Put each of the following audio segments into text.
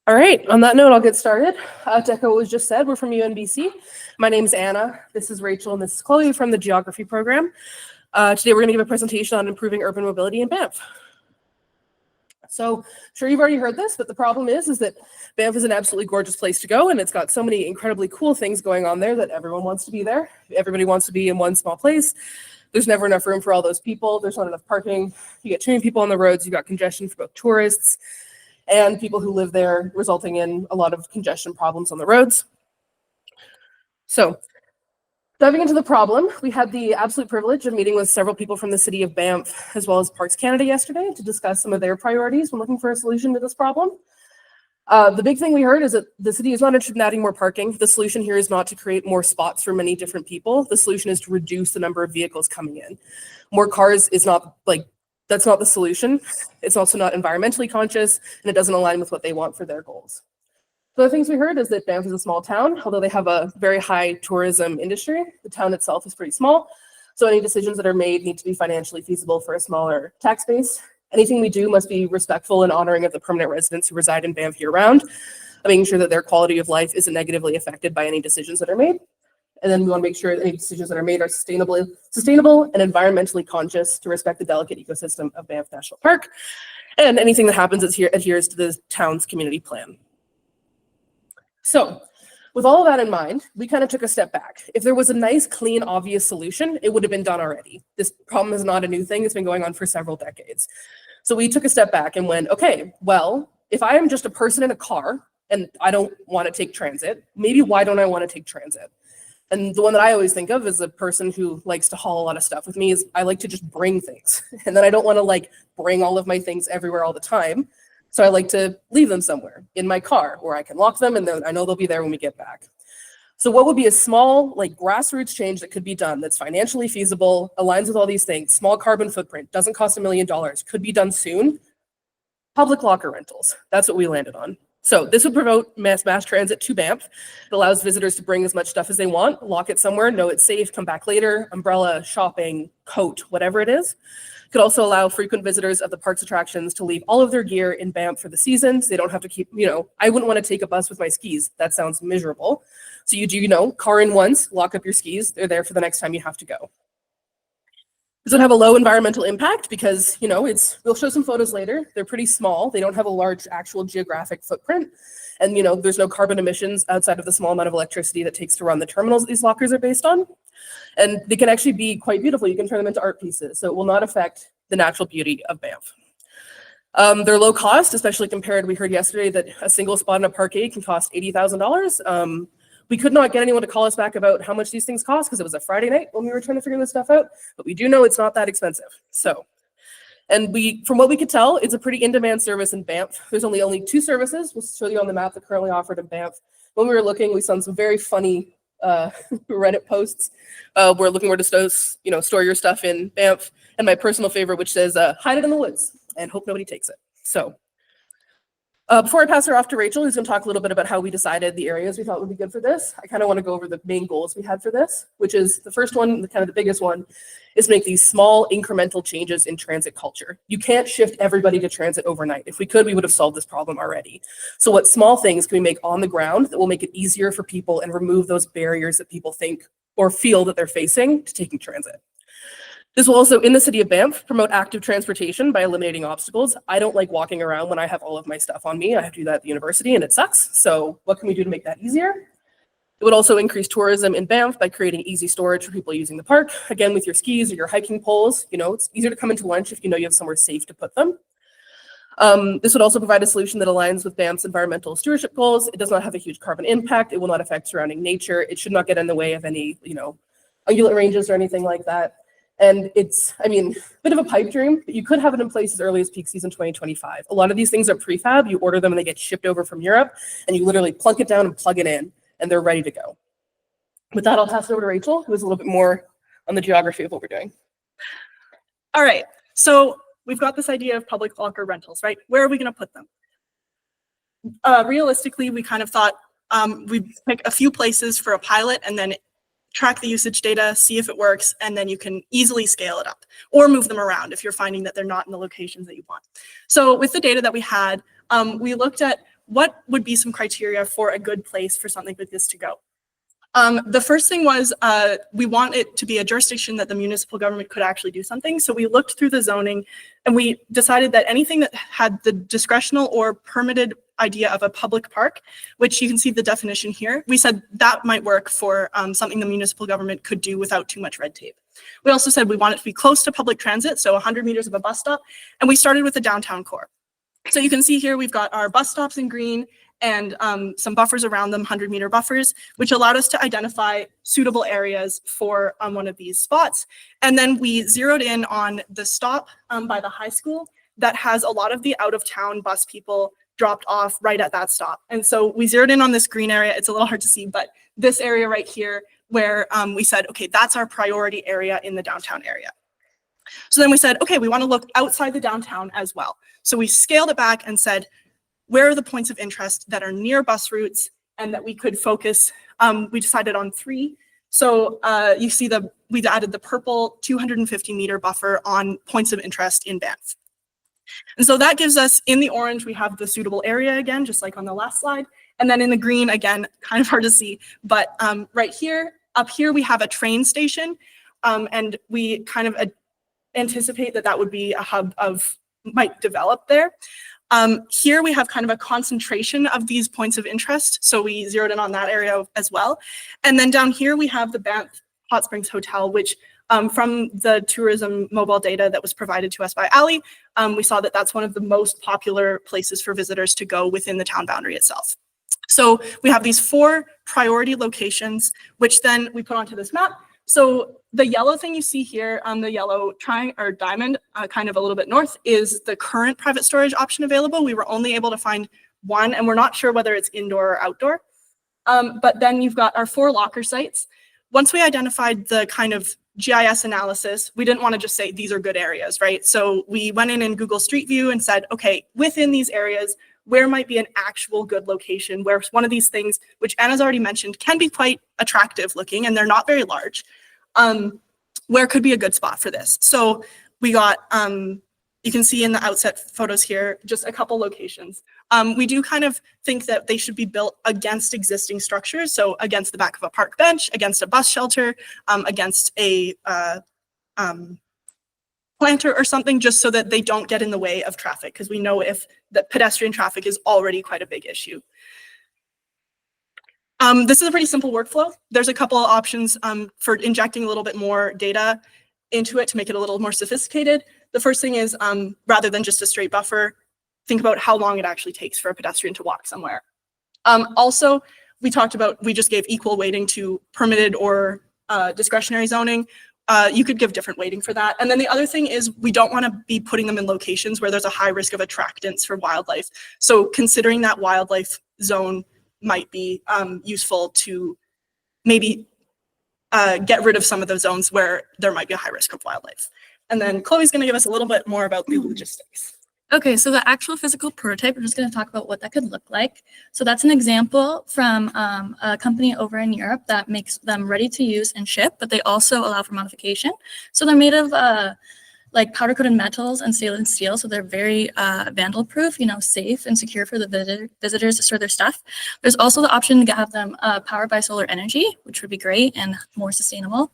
All right, on that note, I'll get started. To echo what was just said, we're from UNBC. My name's Anna, this is Rachel, and this is Chloe from the geography program. Today we're gonna give a presentation on improving urban mobility in Banff. So, I'm sure you've already heard this, but the problem is that Banff is an absolutely gorgeous place to go, and it's got so many incredibly cool things going on there that everyone wants to be there. Everybody wants to be in one small place. There's never enough room for all those people. There's not enough parking. You get too many people on the roads. You've got congestion for both tourists and people who live there, resulting in a lot of congestion problems on the roads. So, diving into the problem, we had the absolute privilege of meeting with several people from the city of Banff, as well as Parks Canada yesterday, to discuss some of their priorities when looking for a solution to this problem. The big thing we heard is that the city is not interested in adding more parking. The solution here is not to create more spots for many different people. The solution is to reduce the number of vehicles coming in. More cars is not that's not the solution. It's also not environmentally conscious, and it doesn't align with what they want for their goals. So the things we heard is that Banff is a small town, although they have a very high tourism industry. The town itself is pretty small, so any decisions that are made need to be financially feasible for a smaller tax base. Anything we do must be respectful and honoring of the permanent residents who reside in Banff year-round, making sure that their quality of life isn't negatively affected by any decisions that are made. And then we want to make sure that any decisions that are made are sustainable and environmentally conscious to respect the delicate ecosystem of Banff National Park. And anything that happens adheres to the town's community plan. So with all of that in mind, we kind of took a step back. If there was a nice, clean, obvious solution, it would have been done already. This problem is not a new thing. It's been going on for several decades. So we took a step back and went, okay, well, if I am just a person in a car and I don't want to take transit, maybe why don't I want to take transit? And the one that I always think of as a person who likes to haul a lot of stuff with me is I like to just bring things. And then I don't want to bring all of my things everywhere all the time. So I like to leave them somewhere in my car where I can lock them and then I know they'll be there when we get back. So what would be a small grassroots change that could be done that's financially feasible, aligns with all these things, small carbon footprint, doesn't cost $1 million, could be done soon? Public locker rentals. That's what we landed on. So this would promote mass transit to Banff. It allows visitors to bring as much stuff as they want, lock it somewhere, know it's safe, come back later, umbrella, shopping, coat, whatever it is. It could also allow frequent visitors of the park's attractions to leave all of their gear in Banff for the season, so they don't have to keep, I wouldn't want to take a bus with my skis. That sounds miserable. So you do, car in once, lock up your skis. They're there for the next time you have to go. This would have a low environmental impact because, we'll show some photos later. They're pretty small. They don't have a large actual geographic footprint. And, there's no carbon emissions outside of the small amount of electricity that takes to run the terminals these lockers are based on. And they can actually be quite beautiful. You can turn them into art pieces. So it will not affect the natural beauty of Banff. They're low cost, especially compared, we heard yesterday that a single spot in a parkade can cost $80,000. We could not get anyone to call us back about how much these things cost because it was a Friday night when we were trying to figure this stuff out, but we do know it's not that expensive. So, and from what we could tell, it's a pretty in-demand service in Banff. There's only 2 services. We'll show you on the map that currently offered in Banff. When we were looking, we saw some very funny Reddit posts. We're looking where to store your stuff in Banff, and my personal favorite, which says, hide it in the woods and hope nobody takes it. So. Before I pass her off to Rachel, who's going to talk a little bit about how we decided the areas we thought would be good for this, I kind of want to go over the main goals we had for this, which is the first one, the biggest one, is make these small incremental changes in transit culture. You can't shift everybody to transit overnight. If we could, we would have solved this problem already. So what small things can we make on the ground that will make it easier for people and remove those barriers that people think or feel that they're facing to taking transit? This will also, in the city of Banff, promote active transportation by eliminating obstacles. I don't like walking around when I have all of my stuff on me. I have to do that at the university and it sucks. So what can we do to make that easier? It would also increase tourism in Banff by creating easy storage for people using the park. Again, with your skis or your hiking poles, it's easier to come into lunch if you know you have somewhere safe to put them. This would also provide a solution that aligns with Banff's environmental stewardship goals. It does not have a huge carbon impact. It will not affect surrounding nature. It should not get in the way of any, ungulate ranges or anything like that. And it's, a bit of a pipe dream, but you could have it in place as early as peak season 2025. A lot of these things are prefab. You order them and they get shipped over from Europe, and you literally plunk it down and plug it in, and they're ready to go. With that, I'll pass it over to Rachel, who is a little bit more on the geography of what we're doing. All right, so we've got this idea of public locker rentals, right? Where are we going to put them? Realistically, we kind of thought we'd pick a few places for a pilot and then track the usage data, see if it works, and then you can easily scale it up or move them around if you're finding that they're not in the locations that you want. So with the data that we had, we looked at what would be some criteria for a good place for something like this to go. The first thing was we want it to be a jurisdiction that the municipal government could actually do something. So we looked through the zoning and we decided that anything that had the discretional or permitted idea of a public park, which you can see the definition here, we said that might work for something the municipal government could do without too much red tape. We also said we want it to be close to public transit, so 100 meters of a bus stop, and we started with the downtown core. So you can see here we've got our bus stops in green and some buffers around them, 100-meter buffers, which allowed us to identify suitable areas for one of these spots. And then we zeroed in on the stop by the high school that has a lot of the out-of-town bus people dropped off right at that stop. And so we zeroed in on this green area. It's a little hard to see, but this area right here where we said, okay, that's our priority area in the downtown area. So then we said, okay, we want to look outside the downtown as well. So we scaled it back and said, where are the points of interest that are near bus routes and that we could focus? We decided on 3. So you see we've added the purple 250-meter buffer on points of interest in Banff. And so that gives us, in the orange, we have the suitable area again, just like on the last slide. And then in the green, again, kind of hard to see, but right here, up here, we have a train station. And we kind of anticipate that that would be a hub might develop there. Here we have kind of a concentration of these points of interest. So we zeroed in on that area as well. And then down here we have the Banff Hot Springs Hotel, which from the tourism mobile data that was provided to us by Ali, we saw that that's one of the most popular places for visitors to go within the town boundary itself. So we have these 4 priority locations, which then we put onto this map. So the yellow thing you see here on the yellow triangle or diamond, kind of a little bit north, is the current private storage option available. We were only able to find 1, and we're not sure whether it's indoor or outdoor. But then you've got our 4 locker sites. Once we identified the kind of GIS analysis, we didn't want to just say these are good areas, right? So we went in Google Street View and said, okay, within these areas, where might be an actual good location where one of these things, which Anna's already mentioned, can be quite attractive looking and they're not very large, where could be a good spot for this? So we got, you can see in the outset photos here, just a couple locations. We do kind of think that they should be built against existing structures. So against the back of a park bench, against a bus shelter, against a planter or something, just so that they don't get in the way of traffic, because we know if the pedestrian traffic is already quite a big issue. This is a pretty simple workflow. There's a couple of options for injecting a little bit more data into it to make it a little more sophisticated. The first thing is, rather than just a straight buffer, think about how long it actually takes for a pedestrian to walk somewhere. Also, we talked about, we just gave equal weighting to permitted or discretionary zoning. You could give different weighting for that. And then the other thing is we don't want to be putting them in locations where there's a high risk of attractants for wildlife. So considering that wildlife zone might be useful to maybe get rid of some of those zones where there might be a high risk of wildlife. And then Chloe's going to give us a little bit more about the logistics. Okay, so the actual physical prototype, we're just going to talk about what that could look like. So that's an example from a company over in Europe that makes them ready to use and ship, but they also allow for modification. So they're made of like powder-coated metals and stainless steel, so they're very vandal-proof, you know, safe and secure for the visitors to store their stuff. There's also the option to have them powered by solar energy, which would be great and more sustainable.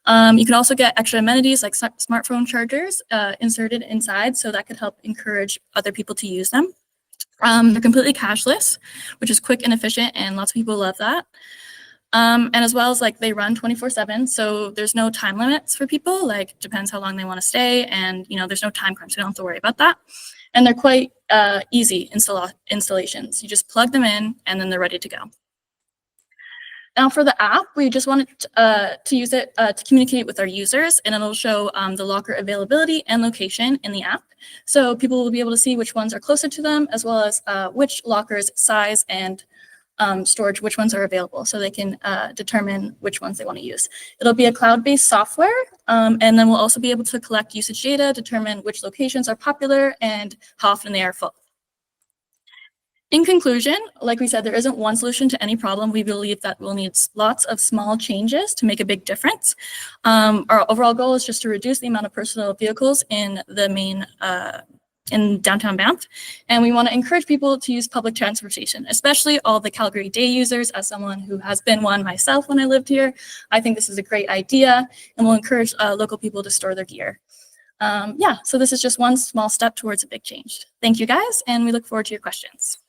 You can also get extra amenities like smartphone chargers inserted inside, so that could help encourage other people to use them. They're completely cashless, which is quick and efficient, and lots of people love that. And as well as like they run 24/7, so there's no time limits for people, like depends how long they want to stay, and you know there's no time crunch, so you don't have to worry about that. And they're quite easy installations. You just plug them in and then they're ready to go. Now for the app, we just wanted to use it to communicate with our users, and it'll show the locker availability and location in the app. So people will be able to see which ones are closer to them, as well as which lockers, size, and storage, which ones are available, so they can determine which ones they want to use. It'll be a cloud-based software, and then we'll also be able to collect usage data, determine which locations are popular and how often they are full. In conclusion, like we said, there isn't one solution to any problem. We believe that we'll need lots of small changes to make a big difference. Our overall goal is just to reduce the amount of personal vehicles in the main in downtown Banff. And we want to encourage people to use public transportation, especially all the Calgary Day users. As someone who has been one myself when I lived here, I think this is a great idea, and will encourage local people to store their gear. Yeah, so this is just one small step towards a big change. Thank you guys, and we look forward to your questions.